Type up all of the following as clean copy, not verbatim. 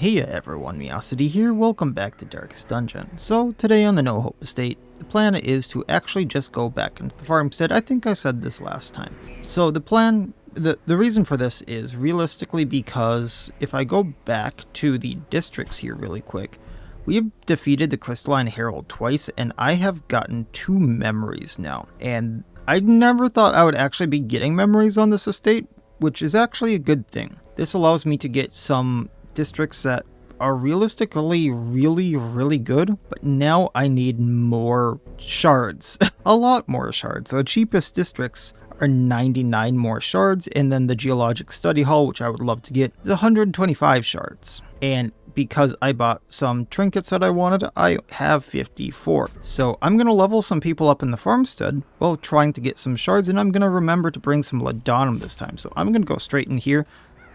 Hey everyone, Miacidae here, welcome back to Darkest Dungeon. So today on the No Hope Estate, the plan is to actually just go back into the Farmstead. I think I said this last time. So the reason for this is realistically because if I go back to the districts here really quick, we've defeated the Crystalline Herald twice and I have gotten 2 memories now. And I never thought I would actually be getting memories on this estate, which is actually a good thing. This allows me to get some districts that are realistically really good, but now I need more shards. A lot more shards. The cheapest districts are 99 more shards, and then the Geologic Study Hall, which I would love to get, is 125 shards. And because I bought some trinkets that I wanted, I have 54. So I'm going to level some people up in the Farmstead while trying to get some shards, and I'm going to remember to bring some Laudanum this time. So I'm going to go straight in here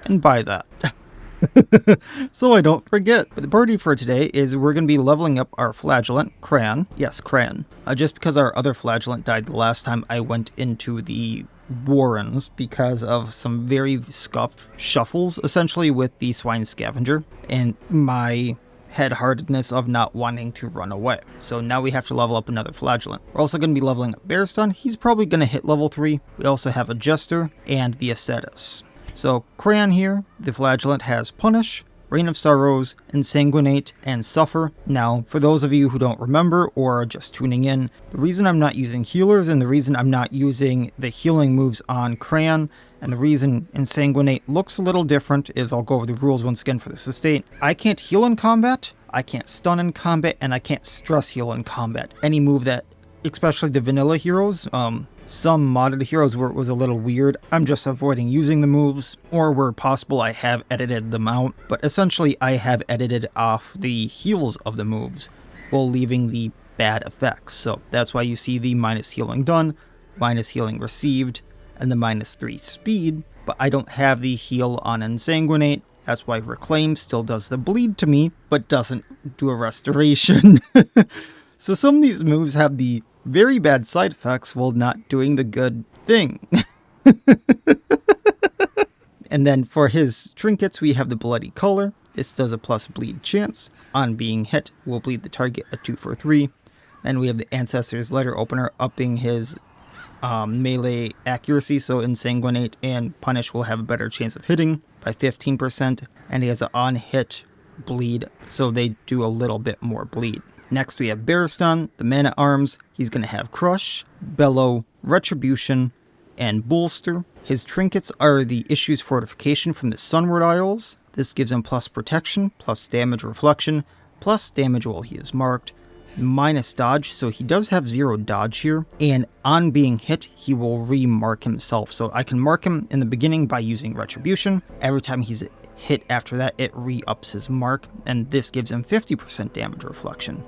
and buy that. So I don't forget. But the party for today is we're going to be leveling up our flagellant, Cran. Yes, Cran. Just because our other flagellant died the last time I went into the Warrens because of some very scuffed shuffles, essentially with the Swine Scavenger, and my head-heartedness of not wanting to run away. So now we have to level up another flagellant. We're also going to be leveling up Bearstun. He's probably going to hit level 3. We also have a Jester and the Aesthete. So Crayon here, the flagellant, has Punish, Reign of Sorrows, Insanguinate, and Suffer. Now, for those of you who don't remember or are just tuning in, the reason I'm not using healers and the reason I'm not using the healing moves on Crayon and the reason Insanguinate looks a little different is I'll go over the rules once again for this estate. I can't heal in combat, I can't stun in combat, and I can't stress heal in combat. Any move that, especially the vanilla heroes, some modded heroes where it was a little weird, I'm just avoiding using the moves, or where possible I have edited them out, but essentially I have edited off the heals of the moves while leaving the bad effects. So that's why you see the minus healing done, minus healing received, and the minus 3 speed, but I don't have the heal on Insanguinate. That's why Reclaim still does the bleed to me, but doesn't do a restoration. So some of these moves have the very bad side effects while not doing the good thing. And then for his trinkets, we have the Bloody Color. This does a plus bleed chance. On being hit, will bleed the target a 2 for 3. Then we have the Ancestor's Letter Opener, upping his melee accuracy, so Insanguinate and Punish will have a better chance of hitting by 15%. And he has an on-hit bleed, so they do a little bit more bleed. Next we have Bearstun, the Man-at-Arms. He's going to have Crush, Bellow, Retribution, and Bolster. His trinkets are the Issues Fortification from the Sunward Isles. This gives him plus protection, plus damage reflection, plus damage while he is marked, minus dodge, so he does have 0 dodge here, and on being hit, he will re-mark himself. So I can mark him in the beginning by using Retribution. Every time he's hit after that, it re-ups his mark, and this gives him 50% damage reflection.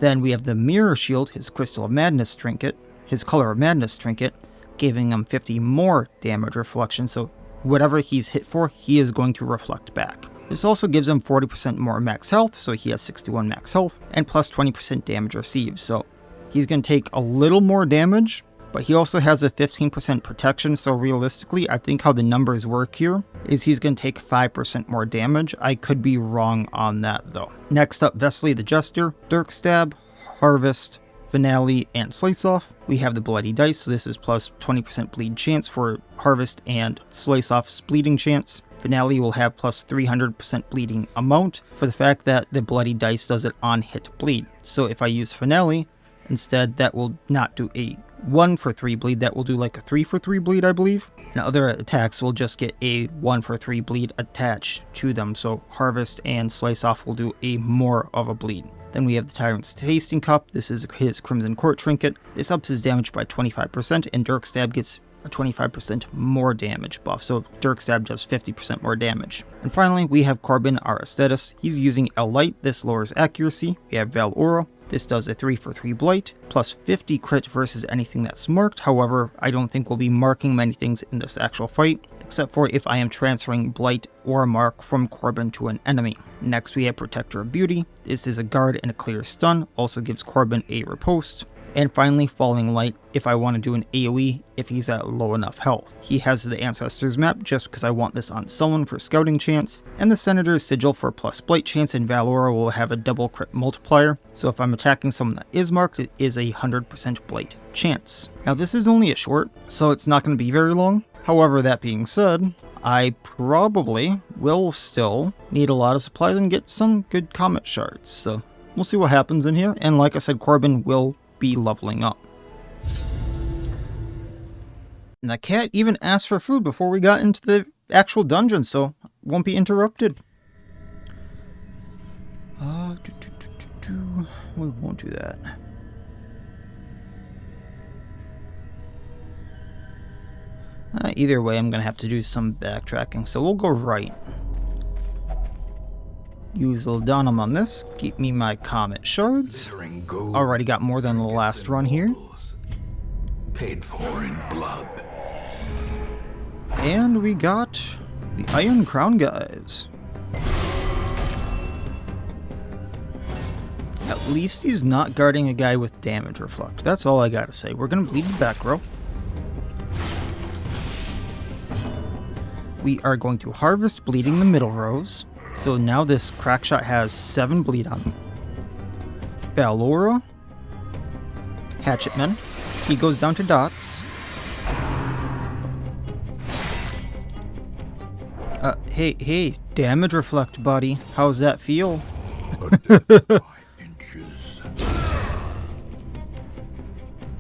Then we have the Mirror Shield, his Crystal of Madness trinket, his Color of Madness trinket, giving him 50 more damage reflection, so whatever he's hit for, he is going to reflect back. This also gives him 40% more max health, so he has 61 max health, and plus 20% damage received, so he's going to take a little more damage, but he also has a 15% protection, so realistically, I think how the numbers work here is he's going to take 5% more damage. I could be wrong on that, though. Next up, Vesely the Jester, Dirk Stab, Harvest, Finale, and Slice Off. We have the Bloody Dice, so this is plus 20% bleed chance for Harvest and Slice Off's bleeding chance. Finale will have plus 300% bleeding amount for the fact that the Bloody Dice does it on hit bleed. So if I use Finale, instead that will not do a 1 for 3 bleed, that will do like a 3 for 3 bleed, I believe. And other attacks will just get a 1 for 3 bleed attached to them, so Harvest and Slice Off will do a more of a bleed. Then we have the Tyrant's Tasting Cup. This is his Crimson Court trinket. This ups his damage by 25%, and Dirk Stab gets a 25% more damage buff, so Dirk Stab does 50% more damage. And finally, we have Corbin, our Aesthete. He's using El Light. This lowers accuracy. We have Val Aura. This does a 3 for 3 blight, plus 50 crit versus anything that's marked. However, I don't think we'll be marking many things in this actual fight, except for if I am transferring blight or mark from Corbin to an enemy. Next we have Protector of Beauty. This is a guard and a clear stun, also gives Corbin a riposte. And finally, Falling Light if I want to do an AoE if he's at low enough health. He has the Ancestors map just because I want this on someone for scouting chance, and the Senator's Sigil for plus blight chance, and Valora will have a double crit multiplier, so if I'm attacking someone that is marked, it is a 100% blight chance. Now this is only a short, so it's not going to be very long. However, that being said, I probably will still need a lot of supplies and get some good Comet shards, so we'll see what happens in here, and like I said, Corbin will be leveling up. And the cat even asked for food before we got into the actual dungeon, so won't be interrupted. We won't do that. Either way, I'm going to have to do some backtracking, so we'll go right. Use Laudanum on this, keep me my Comet shards. Already got more than the last run here. Paid for in blood. And we got the Uncrowned guys. At least he's not guarding a guy with damage reflect. That's all I gotta say. We're gonna bleed the back row. We are going to harvest bleeding the middle rows. So now this Crackshot has 7 bleed on him. Valora. Hatchetman. He goes down to dots. Hey, damage reflect, buddy. How's that feel?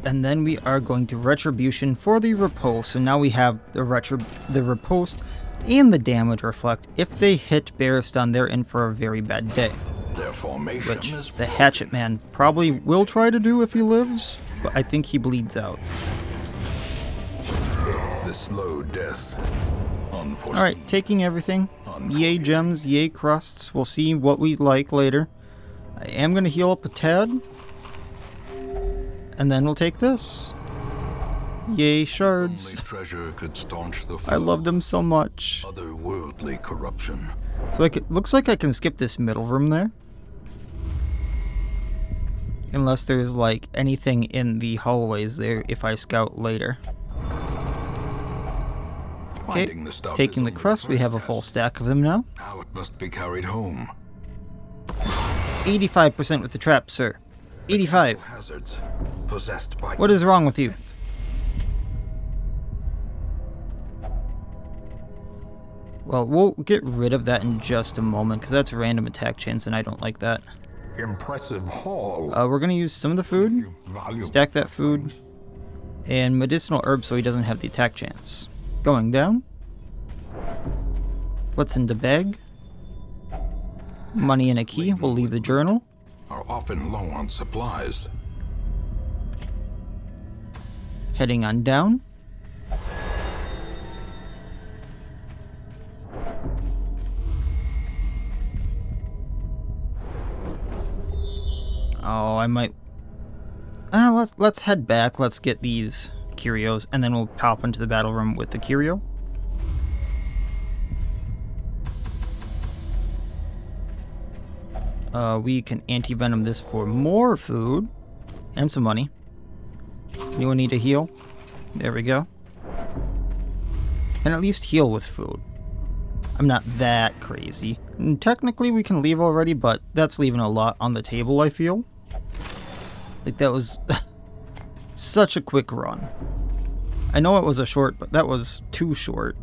And then we are going to Retribution for the Repose. So now we have the Riposte and the damage reflect. If they hit Barristan, they're in for a very bad day. Their formation Which is the Hatchetman probably will try to do if he lives, but I think he bleeds out. the slow death. Alright, taking everything. Yay gems, yay crusts. We'll see what we like later. I am going to heal up a tad. And then we'll take this. Yay shards. Only treasure could staunch the I love them so much. otherworldly corruption. So looks like I can skip this middle room there. Unless there's like anything in the hallways there if I scout later. Okay, taking the crust, we have a full stack of them now. Now it must be carried home. 85% with the trap, sir. 85. Hazards possessed by What is wrong with you? Well, we'll get rid of that in just a moment, because that's random attack chance, and I don't like that. impressive haul. We're going to use some of the food, stack that food, and medicinal herbs so he doesn't have the attack chance. Going down. What's in the bag? Money and a key. We'll leave the journal. Are often low on supplies. Heading on down. Oh, I might... let's head back. Let's get these curios, and then we'll pop into the battle room with the curio. We can anti-venom this for more food and some money. Anyone need a heal? There we go. And at least heal with food. I'm not that crazy. And technically we can leave already, but that's leaving a lot on the table, I feel. Like that was such a quick run. I know it was a short, but that was too short.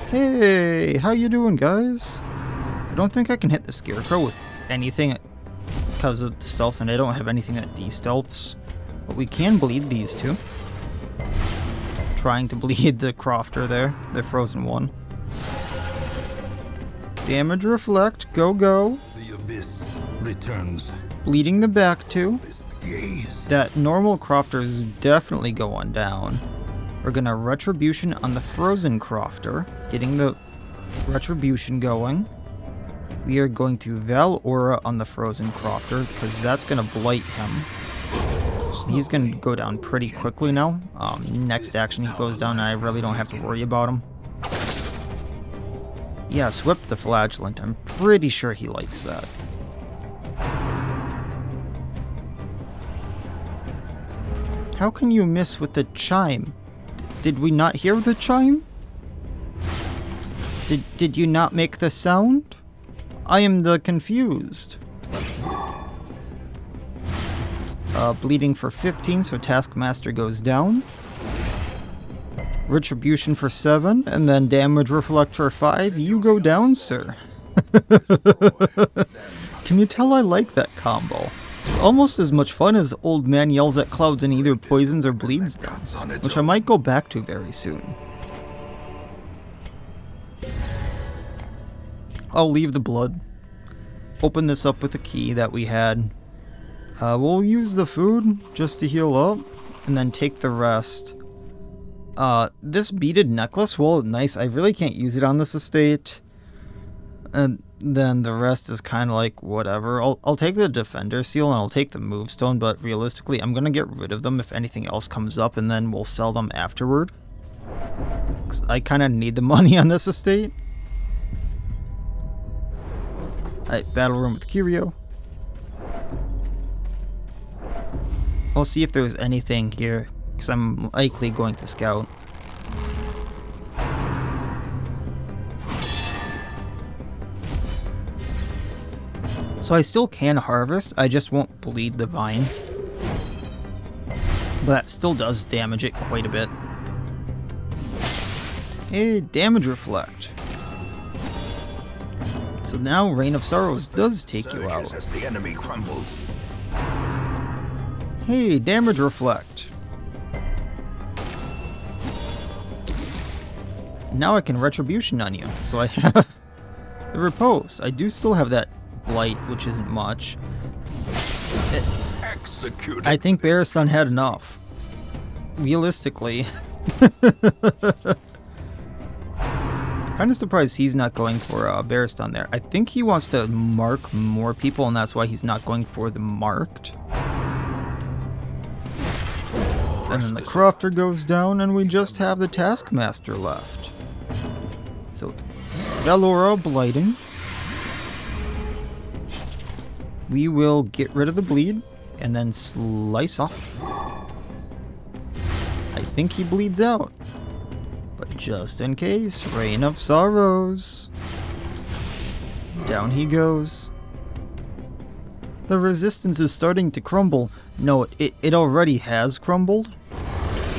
Hey, how you doing, guys? I don't think I can hit the Scarecrow with anything because of the stealth, and I don't have anything that de-stealths. But we can bleed these two. Trying to bleed the Crofter there, the frozen one. Damage reflect, go go. The abyss returns. Bleeding the back two. Gaze. That normal Crofter is definitely going down. We're gonna Retribution on the frozen Crofter, getting the Retribution going. We are going to Valora on the frozen Crofter, because that's gonna blight him. He's gonna go down pretty quickly now. Next action he goes down, and I really don't have to worry about him. Yes, whip the Flagellant. I'm pretty sure he likes that. How can you miss with the chime? Did we not hear the chime? Did you not make the sound? I am the confused. Bleeding for 15, so Taskmaster goes down. Retribution for 7, and then Damage Reflect for 5. You go down, sir. Can you tell I like that combo? It's almost as much fun as Old Man Yells at Clouds and either poisons or bleeds them, which I might go back to very soon. I'll leave the blood. Open this up with a key that we had. We'll use the food just to heal up, and then take the rest. This beaded necklace, well, nice. I really can't use it on this estate. And then the rest is kind of like whatever. I'll take the Defender Seal and I'll take the Move Stone, but realistically, I'm going to get rid of them if anything else comes up, and then we'll sell them afterward. 'Cause I kind of need the money on this estate. Alright, battle room with Curio. I'll see if there's anything here, because I'm likely going to scout. So I still can harvest, I just won't bleed the vine. But that still does damage it quite a bit. Hey, Damage Reflect. So now Reign of Sorrows does take you out. As the enemy crumbles. Hey, Damage Reflect. Now I can Retribution on you. So I have the Repose. I do still have that Blight, which isn't much. Executed. I think Barristan had enough. Realistically. Kind of surprised he's not going for Barristan there. I think he wants to mark more people, and that's why he's not going for the marked. And then the Crofter goes down, and we just have the Taskmaster left. So, Valora blighting. We will get rid of the bleed, and then slice off. I think he bleeds out. But just in case, Reign of Sorrows. Down he goes. The resistance is starting to crumble. No, it already has crumbled.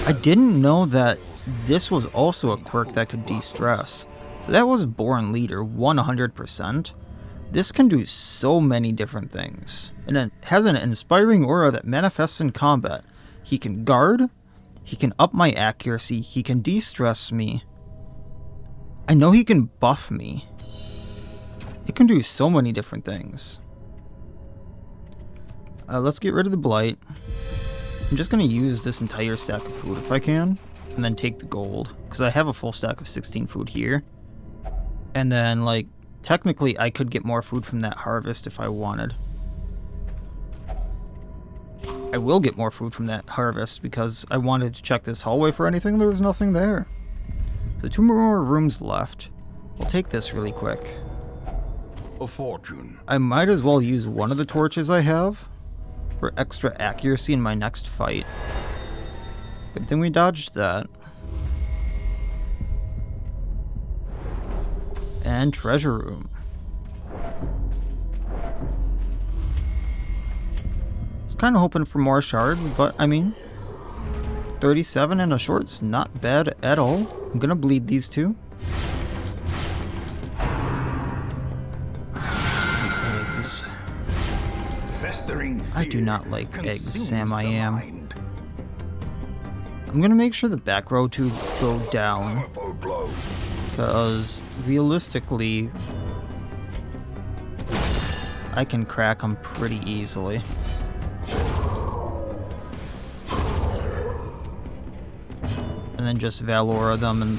I didn't know that this was also a quirk that could de-stress. So that was Born Leader, 100%. This can do so many different things. And it has an inspiring aura that manifests in combat. He can guard, he can up my accuracy, he can de-stress me. I know he can buff me. It can do so many different things. Let's get rid of the Blight. I'm just going to use this entire stack of food if I can, and then take the gold, because I have a full stack of 16 food here. And then, like, technically I could get more food from that harvest if I wanted. I will get more food from that harvest because I wanted to check this hallway for anything. There was nothing there. So 2 more rooms left. We'll take this really quick. A fortune. I might as well use one of the torches I have for extra accuracy in my next fight. Good thing we dodged that. And treasure room. I was kind of hoping for more shards, but I mean, 37 and a short's not bad at all. I'm gonna bleed these two. Eggs. Festering I do not like eggs, Sam. I am. I'm gonna make sure the back row to go down, because realistically, I can crack them pretty easily. And then just Valora them, and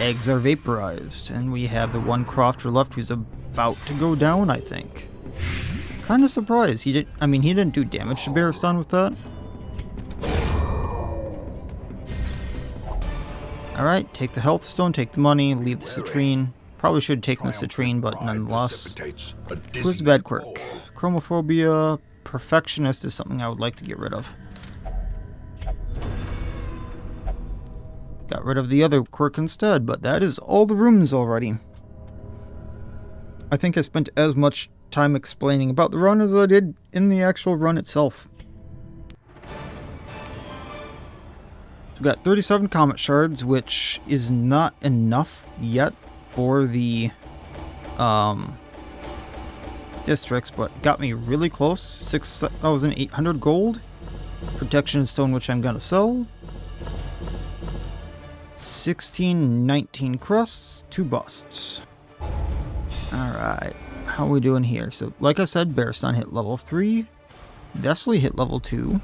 eggs are vaporized. And we have the one crofter left who's about to go down, I think. Kind of surprised. He didn't do damage to Barristan with that. Alright, take the health stone, take the money, leave the citrine. Probably should have taken the citrine, but nonetheless. Who's the bad quirk? Chromophobia, perfectionist is something I would like to get rid of. Got rid of the other quirk instead, but that is all the rooms already. I think I spent as much time explaining about the run as I did in the actual run itself. So we've got 37 Comet Shards, which is not enough yet for the districts, but got me really close. 6,800 gold. Protection Stone, which I'm going to sell. 19 crusts, 2 busts. Alright, how are we doing here? So, like I said, Bearston hit level 3. Vesely hit level 2.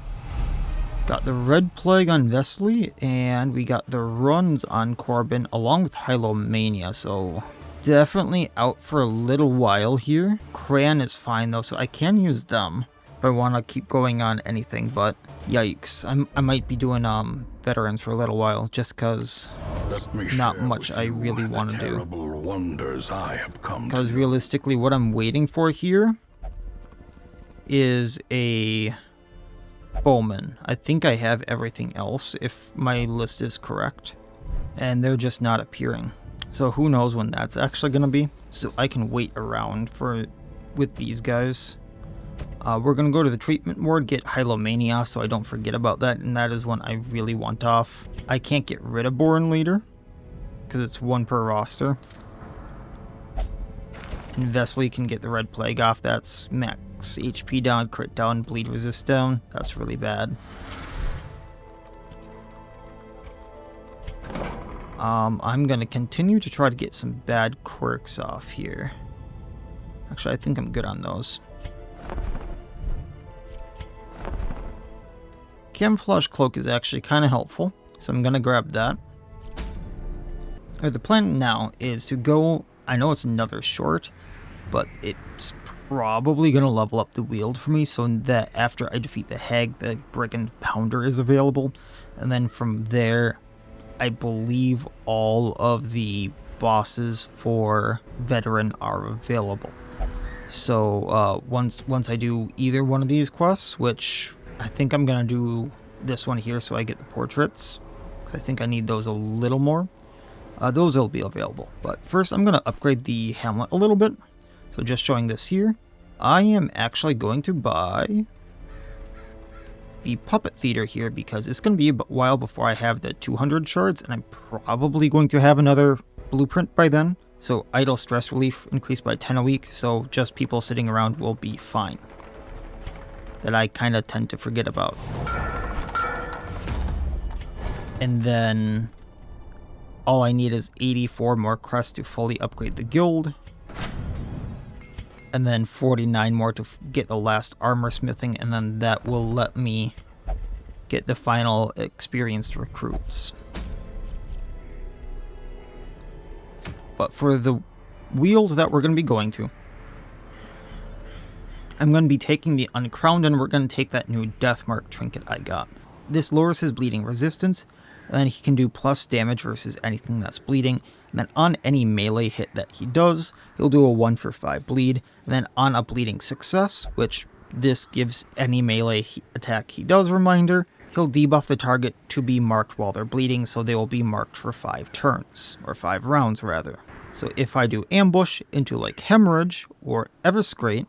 Got the Red Plague on Vesely, and we got the runs on Corbin, along with Hylomania, so definitely out for a little while here. Cran is fine, though, so I can use them if I want to keep going on anything, but yikes. I might be doing veterans for a little while, just because not much I really want to do. Wonders I have come Because to. realistically, what I'm waiting for here is a bowman. I think I have everything else, if my list is correct, and they're just not appearing. So who knows when that's actually going to be, so I can wait around for with these guys. We're going to go to the treatment ward, get Hylomania, so I don't forget about that, and that is one I really want off. I can't get rid of Born Leader, because it's 1 per roster. And Vesely can get the Red Plague off. That's max HP down, crit down, bleed resist down. That's really bad. I'm going to continue to try to get some bad quirks off here. Actually, I think I'm good on those. Camouflage Cloak is actually kind of helpful, so I'm going to grab that. The plan now is to go, I know it's another short, but it's probably going to level up the Weald for me, so that after I defeat the Hag, the Brigand Pounder is available, and then from there, I believe all of the bosses for Veteran are available. So once I do either one of these quests, which I think I'm going to do this one here so I get the portraits, because I think I need those a little more. Those will be available. But first I'm going to upgrade the Hamlet a little bit. So just showing this here, I am actually going to buy the Puppet Theater here because it's going to be a while before I have the 200 shards, and I'm probably going to have another blueprint by then. So idle stress relief increased by 10 a week, so just people sitting around will be fine. That I kind of tend to forget about. And then all I need is 84 more crests to fully upgrade the guild. And then 49 more to get the last armor smithing, and then that will let me get the final experienced recruits. But for the Weald that we're going to be going to, I'm going to be taking the Uncrowned, and we're going to take that new Deathmark trinket I got. This lowers his bleeding resistance, and then he can do plus damage versus anything that's bleeding. And then on any melee hit that he does, he'll do a 1 for 5 bleed. And then on a bleeding success, which this gives any melee attack he does reminder, he'll debuff the target to be marked while they're bleeding, so they will be marked for 5 turns, or 5 rounds rather. So if I do ambush into like Hemorrhage or Everscrate,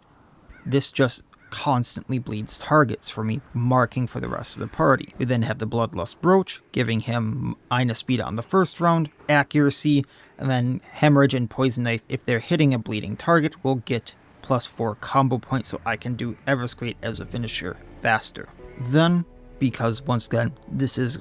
this just constantly bleeds targets for me, marking for the rest of the party. We then have the Bloodlust Brooch, giving him minus speed on the first round, accuracy, and then Hemorrhage and Poison Knife, if they're hitting a bleeding target, will get plus 4 combo points, so I can do Everscrate as a finisher faster. Then, because once again, this is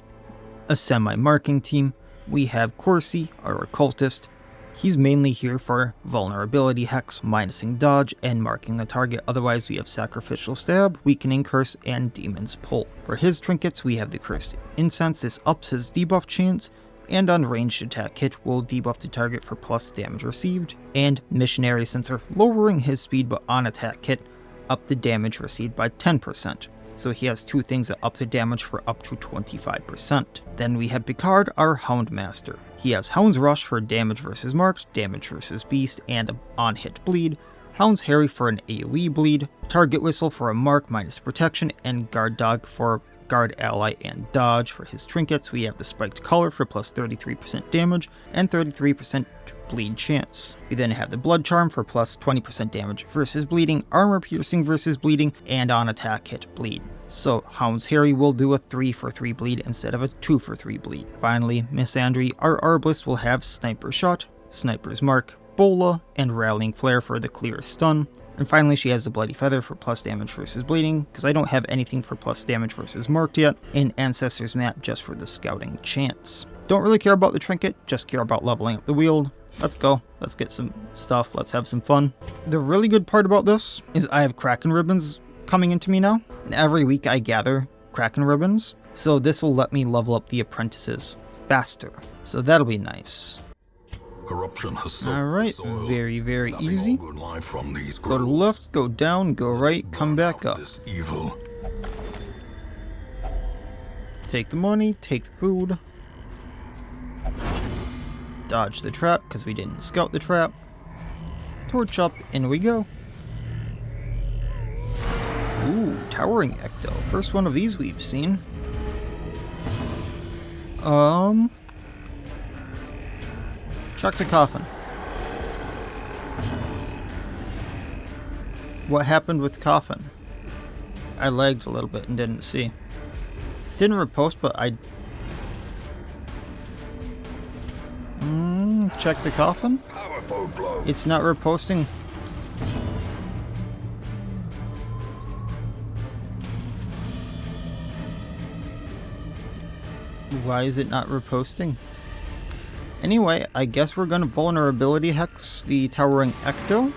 a semi-marking team, we have Corsi, our occultist. He's mainly here for vulnerability hex, minusing dodge, and marking the target. Otherwise, we have Sacrificial Stab, Weakening Curse, and Demon's Pull. For his trinkets, we have the Cursed Incense. This ups his debuff chance, and on ranged attack hit will debuff the target for plus damage received. And Missionary Sensor, lowering his speed, but on attack hit, up the damage received by 10%. So he has 2 things that up the damage for up to 25%. Then we have Picard, our Houndmaster. He has Hound's Rush for damage versus marked, damage versus beast, and on-hit bleed. Hound's Harry for an AoE bleed. Target Whistle for a mark minus protection, and Guard Dog for guard, ally, and dodge. For his trinkets, we have the spiked collar for plus 33% damage and 33% bleed chance. We then have the blood charm for plus 20% damage versus bleeding, armor piercing versus bleeding, and on attack hit bleed. So Hound's Harry will do a 3 for 3 bleed instead of a 2 for 3 bleed. Finally, Miacidae, our Arbalist, will have Sniper Shot, Sniper's Mark, Bola, and Rallying Flare for the clear stun. And finally, she has the Bloody Feather for plus damage versus bleeding, because I don't have anything for plus damage versus marked yet, and Ancestor's Map just for the scouting chance. Don't really care about the trinket, just care about leveling up the Weald. Let's go. Let's get some stuff. Let's have some fun. The really good part about this is I have Kraken ribbons coming into me now, and every week I gather Kraken ribbons, so this will let me level up the apprentices faster. So that'll be nice. Corruption has Alright, very, very easy. Go to the left, go down, go right, come back up. Evil. Take the money, take the food. Dodge the trap, because we didn't scout the trap. Torch up, in we go. Ooh, Towering Ecto. First one of these we've seen. Chuck the Coffin. What happened with Coffin? I lagged a little bit and didn't see. Didn't repost, but I... check the Coffin? It's not reposting. Why is it not reposting? Anyway, I guess we're gonna vulnerability hex the Towering Ecto.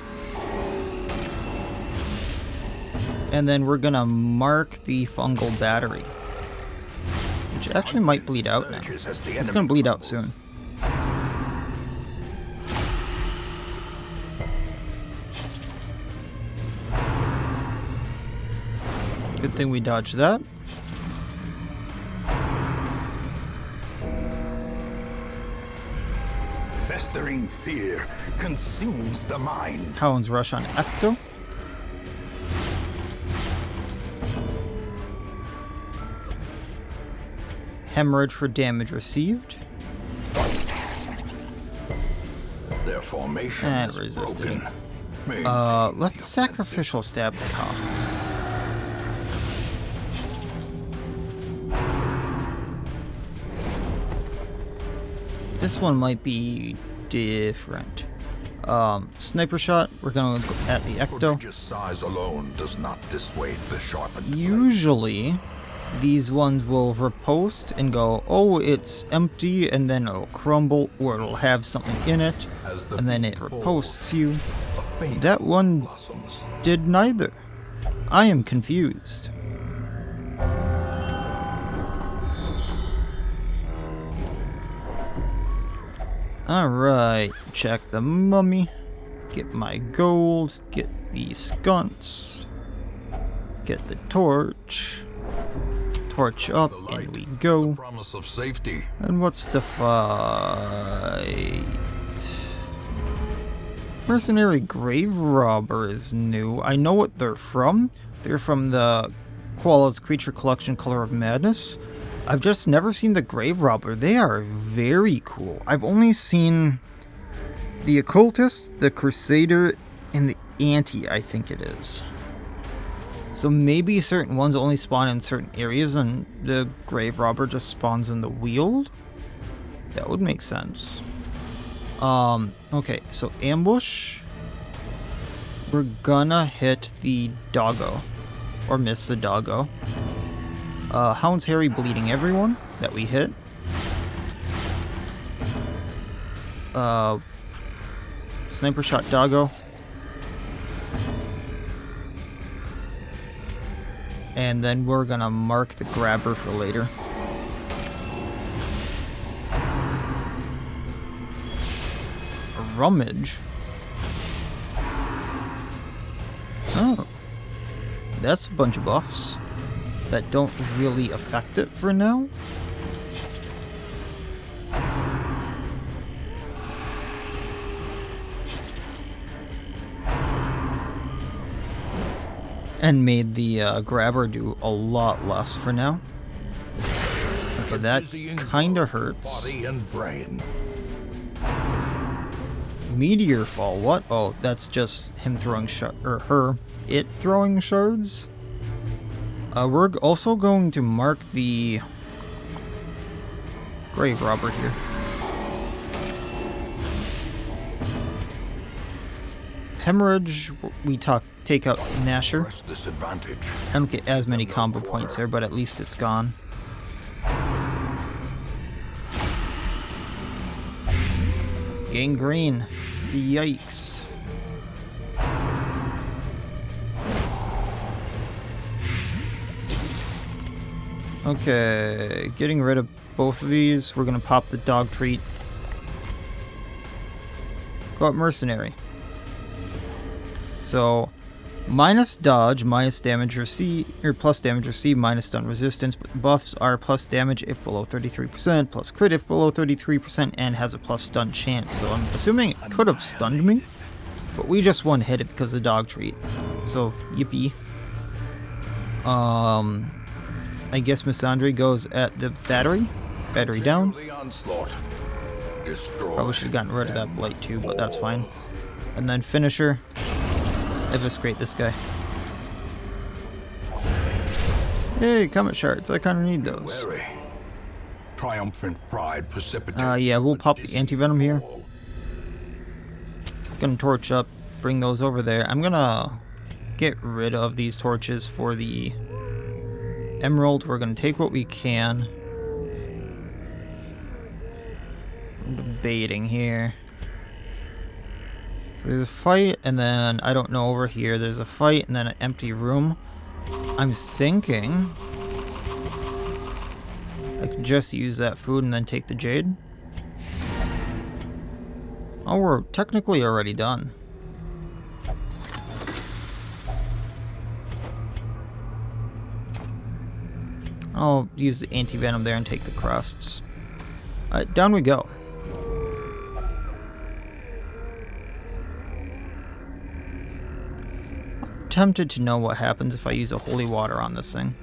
And then we're gonna mark the Fungal Battery. Which actually might bleed out now. It's gonna bleed out soon. Good thing we dodged that. Festering fear consumes the mind. Hound's Rush on Ecto. Hemorrhage for damage received. Their formation And is resisted. broken. Let's Sacrificial Stab the Coffin. This one might be different. Sniper Shot, we're gonna go at the Ecto. Prodigious size alone does not dissuade the sharpened blade. Usually, these ones will riposte and go, oh, it's empty, and then it'll crumble, or it'll have something in it, and then it riposts you. That one blossoms. did neither. I am confused. Alright, check the mummy, get my gold, get these Gaunts, get the torch, torch up, and we go. Promise of safety. And what's the fight? Mercenary Grave Robber is new. I know what they're from. They're from the Koala's Creature Collection Color of Madness. I've just never seen the Grave Robber. They are very cool. I've only seen the Occultist, the Crusader, and the Anti, I think it is. So maybe certain ones only spawn in certain areas and the Grave Robber just spawns in the Weald? That would make sense. Okay, so ambush. We're gonna hit the doggo. Or miss the doggo. Hound's Harry bleeding everyone that we hit. Sniper Shot doggo. And then we're gonna mark the grabber for later. A rummage. Oh. That's a bunch of buffs that don't really affect it for now. And made the grabber do a lot less for now. a that dizzying kinda blow to hurts. body and brain. Meteor fall, what? Oh, that's just him throwing it throwing shards. We're also going to mark the grave robber here. Hemorrhage, we take out Nasher. Press disadvantage. I don't get as many combo points there, but at least it's gone. Gangrene. Yikes. Okay, getting rid of both of these. We're gonna pop the dog treat. Go up Mercenary. So, minus dodge, minus damage received, or plus damage received, minus stun resistance, but buffs are plus damage if below 33%, plus crit if below 33%, and has a plus stun chance. So I'm assuming it could have stunned me, but we just one hit it because of the dog treat. So, yippee. I guess Miacidae goes at the battery. Battery down. The onslaught. Destroy. Probably should have gotten rid of that blight too, but that's fine. And then finisher. Eviscerate this guy. Hey, Comet shards. I kind of need those. Wary. Triumphant pride precipitates. Yeah, we'll pop the dizzying anti-venom here. fall. Gonna torch up, bring those over there. I'm gonna get rid of these torches for the emerald. We're gonna take what we can. I'm debating here. So there's a fight, and then, I don't know, over here, there's a fight, and then an empty room. I'm thinking I could just use that food and then take the jade. Oh, we're technically already done. I'll use the anti-venom there and take the crusts. Alright, down we go. I'm tempted to know what happens if I use a holy water on this thing.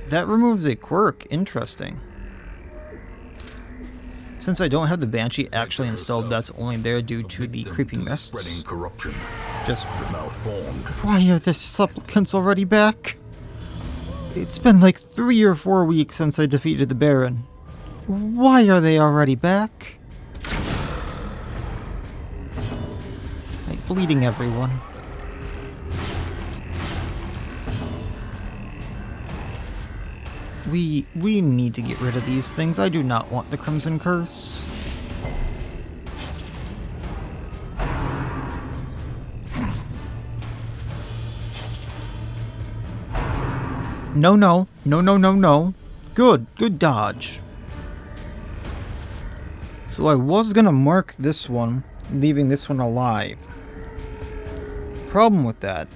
That removes a quirk. Interesting. Since I don't have the Banshee actually installed, that's only there due to the creeping mists. Spreading corruption. Just Malformed. why are the supplicants already back? It's been like 3 or 4 weeks since I defeated the Baron. Why are they already back? Like bleeding everyone. We need to get rid of these things. I do not want the Crimson Curse. No, no. No, no, no, no. Good. Good dodge. So I was gonna mark this one, leaving this one alive. Problem with that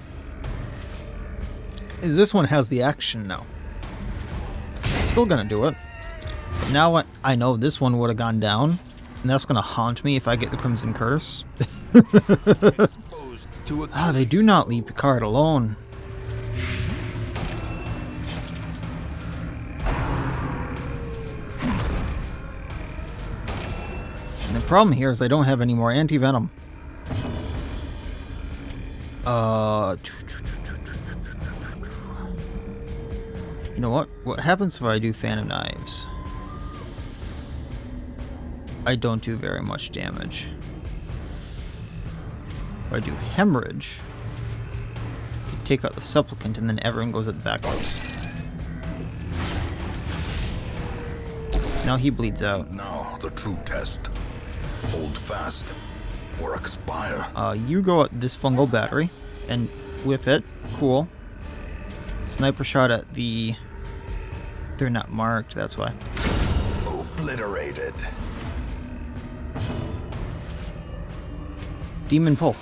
is this one has the action now. Still gonna do it. But now I know this one would have gone down, and that's gonna haunt me if I get the Crimson Curse. They do not leave Picard alone. And the problem here is I don't have any more anti-venom. You know what? What happens if I do Fan of Knives? I don't do very much damage. If I do Hemorrhage, I can take out the Supplicant and then everyone goes at the back house. So now he bleeds out. Now the true test. Hold fast or expire. You go at this fungal battery and whip it. Cool. Sniper shot at the... They're not marked, that's why. Obliterated. Demon pull.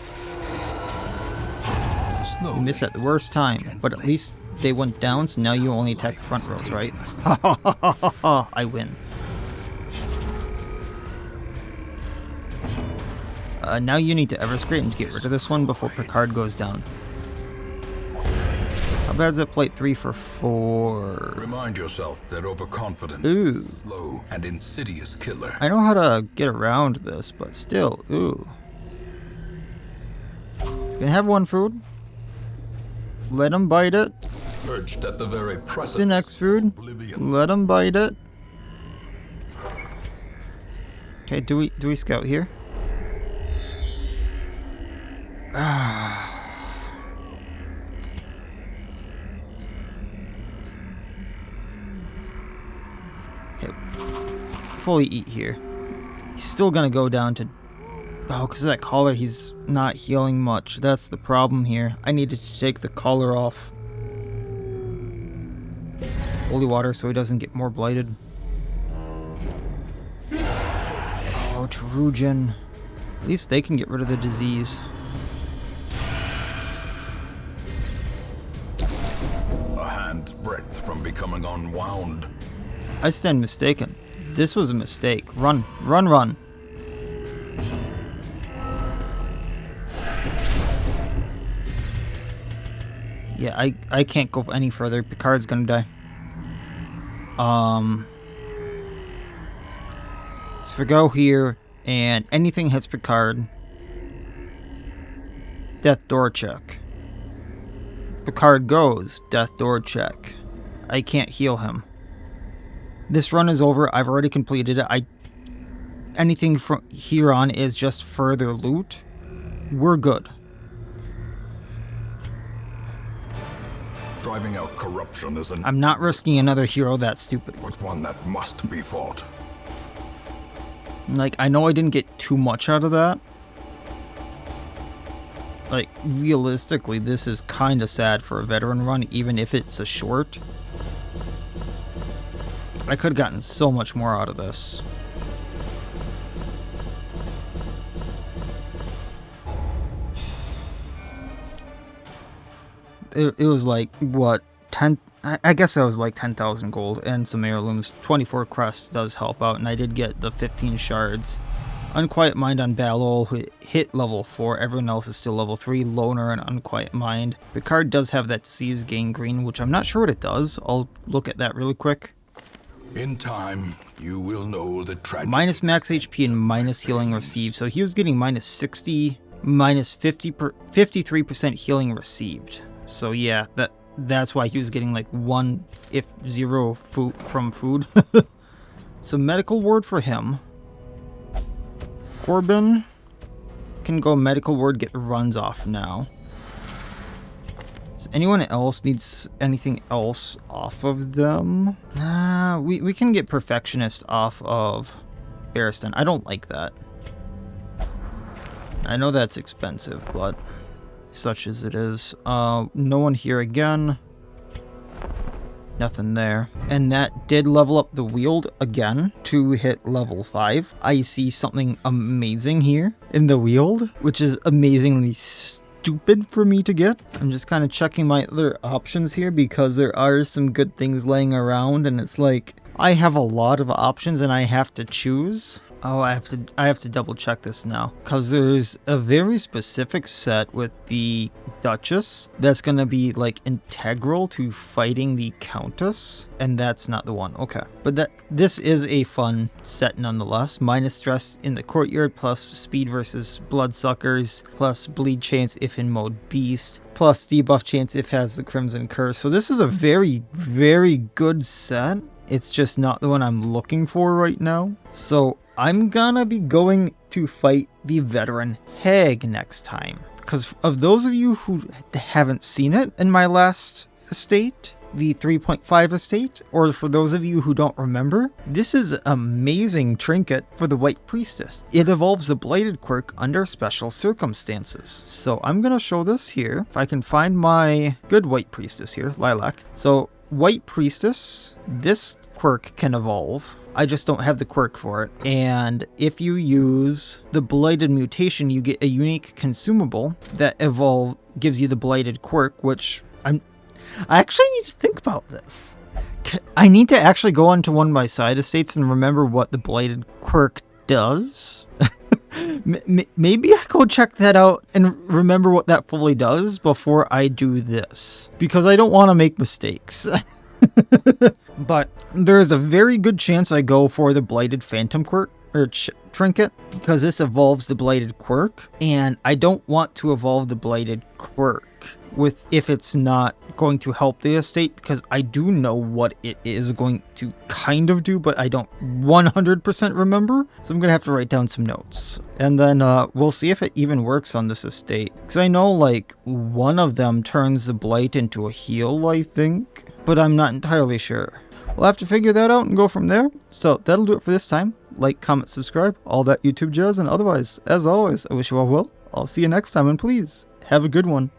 Slowly. You missed at the worst time, but at least they went down, so now you only attack the front rows, right? I win. Now you need to Everscrate and get rid of this one before Picard goes down. How bad is that plate 3 for 4? Remind yourself that overconfidence Ooh. is a slow and insidious killer. I know how to get around this, but still, ooh. Can I have one food? Let him bite it. Perched at the very precipice The next food. of oblivion. Let him bite it. Okay, do we scout here? Okay, fully eat here. He's still gonna go down to... Oh, because of that collar, he's not healing much. That's the problem here. I needed to take the collar off. Holy water so he doesn't get more blighted. Oh, Chirurgeon. At least they can get rid of the disease. A hand's breadth from becoming unwound. I stand mistaken. This was a mistake. Run, run, run. Yeah, I can't go any further. Picard's gonna die. So if we go here and anything hits Picard, death door check. Picard goes, death door check. I can't heal him. This run is over. I've already completed it. Anything from here on is just further loot. We're good. Driving out corruption is an I'm not risking another hero that stupid. but one that must be fought. Like, I know I didn't get too much out of that. Like, realistically, this is kind of sad for a veteran run, even if it's a short. I could have gotten so much more out of this. It was like, what, 10... I guess that was like 10,000 gold and some heirlooms. 24 crests does help out, and I did get the 15 shards. Unquiet Mind on Balol, who hit level 4. Everyone else is still level 3. Loner and Unquiet Mind. Picard does have that Disease Gangrene, which I'm not sure what it does. I'll look at that really quick. In time, you will know the tragedy. Minus max HP and minus healing received. So he was getting minus 60, minus 53% healing received. So yeah, that's why he was getting like 1, if 0 food from food. So medical ward for him. Corbin can go medical ward, get the runs off now. Does anyone else needs anything else off of them? We can get Perfectionist off of Barristan. I don't like that. I know that's expensive, but such as it is. No one here again. Nothing there. And that did level up the Weald again to hit level 5. I see something amazing here in the Weald, which is amazingly stupid for me to get. I'm just kind of checking my other options here because there are some good things laying around, and it's like I have a lot of options and I have to choose. Oh, I have to double check this now, because there's a very specific set with the Duchess that's going to be like integral to fighting the Countess, and that's not the one. Okay, but this is a fun set nonetheless. Minus stress in the courtyard, plus speed versus bloodsuckers, plus bleed chance if in mode beast, plus debuff chance if has the Crimson Curse. So this is a very, very good set. It's just not the one I'm looking for right now. So I'm gonna be going to fight the veteran Hag next time. Because of those of you who haven't seen it in my last estate, the 3.5 estate, or for those of you who don't remember, this is an amazing trinket for the White Priestess. It evolves a Blighted quirk under special circumstances. So I'm gonna show this here. If I can find my good White Priestess here, Lilac. So White Priestess, this quirk can evolve. I just don't have the quirk for it. And if you use the Blighted mutation, you get a unique consumable that gives you the Blighted quirk, which I actually need to think about this. I need to actually go onto one of my side estates and remember what the Blighted quirk does. Maybe I go check that out and remember what that fully does before I do this, because I don't want to make mistakes. But there is a very good chance I go for the Blighted Phantom quirk or trinket, because this evolves the Blighted quirk, and I don't want to evolve the Blighted quirk with if it's not going to help the estate, because I do know what it is going to kind of do, but I don't 100% remember, so I'm gonna have to write down some notes, and then we'll see if it even works on this estate, because I know like one of them turns the blight into a heal, I think, but I'm not entirely sure. We'll have to figure that out and go from there. So that'll do it for this time. Like, comment, subscribe, all that YouTube jazz, and otherwise, as always, I wish you all well. I'll see you next time, and please have a good one.